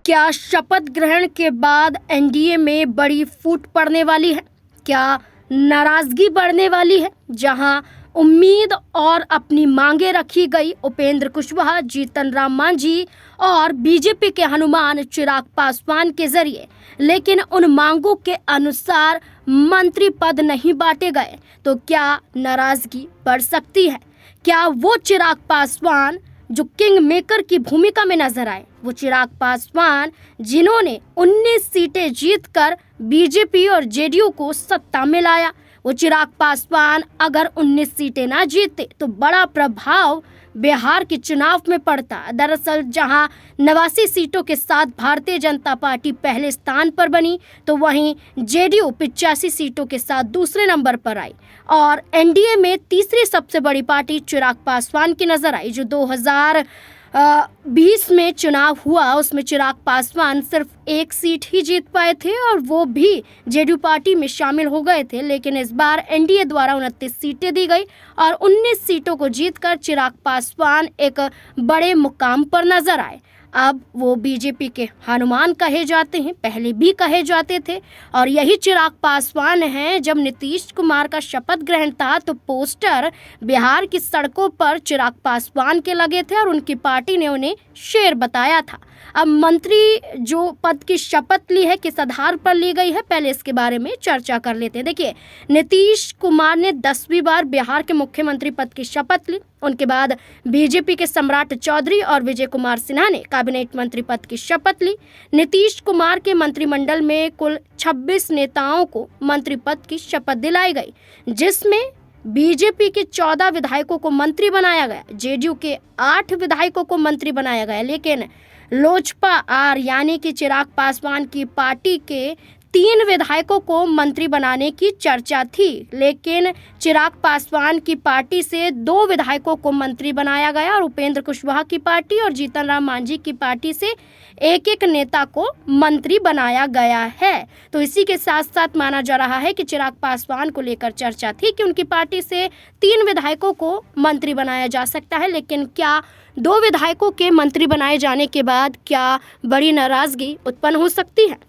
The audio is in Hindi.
क्या शपथ ग्रहण के बाद एनडीए में बड़ी फूट पड़ने वाली है? क्या नाराजगी बढ़ने वाली है? जहां उम्मीद और अपनी मांगे रखी गई उपेंद्र कुशवाहा, जीतन राम मांझी और बीजेपी के हनुमान चिराग पासवान के जरिए, लेकिन उन मांगों के अनुसार मंत्री पद नहीं बांटे गए, तो क्या नाराजगी बढ़ सकती है? क्या वो चिराग पासवान जो किंग मेकर की भूमिका में नजर आए, वो चिराग पासवान जिन्होंने 19 सीटें जीतकर बीजेपी और जेडीयू को सत्ता में लाया, वो चिराग पासवान अगर 19 सीटें ना जीतते तो बड़ा प्रभाव बिहार के चुनाव में पड़ता। दरअसल जहां 89 सीटों के साथ भारतीय जनता पार्टी पहले स्थान पर बनी, तो वहीं जेडीयू 85 सीटों के साथ दूसरे नंबर पर आई और एनडीए में तीसरी सबसे बड़ी पार्टी चिराग पासवान की नजर आई। जो 2020 में चुनाव हुआ उसमें चिराग पासवान सिर्फ एक सीट ही जीत पाए थे और वो भी जेडीयू पार्टी में शामिल हो गए थे, लेकिन इस बार एनडीए द्वारा 29 सीटें दी गई और 19 सीटों को जीतकर चिराग पासवान एक बड़े मुकाम पर नजर आए। अब वो बीजेपी के हनुमान कहे जाते हैं, पहले भी कहे जाते थे, और यही चिराग पासवान हैं। जब नीतीश कुमार का शपथ ग्रहण था तो पोस्टर बिहार की सड़कों पर चिराग पासवान के लगे थे और उनकी पार्टी ने उन्हें शेर बताया था। अब मंत्री जो पद की शपथ ली है, किस आधार पर ली गई है, पहले इसके बारे में चर्चा कर लेते हैं। देखिए, नीतीश कुमार ने 10वीं बार बिहार के मुख्यमंत्री पद की शपथ ली। उनके बाद बीजेपी के सम्राट चौधरी और विजय कुमार सिन्हा ने कैबिनेट मंत्री पद की शपथ ली। नीतीश कुमार के मंत्रिमंडल में कुल 26 नेताओं को मंत्री पद की शपथ दिलाई गई, जिसमें बीजेपी के 14 विधायकों को मंत्री बनाया गया, जेडीयू के 8 विधायकों को मंत्री बनाया गया, लेकिन लोजपा आर यानी कि चिराग पासवान की पार्टी के 3 विधायकों को मंत्री बनाने की चर्चा थी, लेकिन चिराग पासवान की पार्टी से 2 विधायकों को मंत्री बनाया गया और उपेंद्र कुशवाहा की पार्टी और जीतन राम मांझी की पार्टी से एक नेता को मंत्री बनाया गया है। तो इसी के साथ साथ माना जा रहा है कि चिराग पासवान को लेकर चर्चा थी कि उनकी पार्टी से 3 विधायकों को मंत्री बनाया जा सकता है, लेकिन क्या 2 विधायकों के मंत्री बनाए जाने के बाद क्या बड़ी नाराजगी उत्पन्न हो सकती है?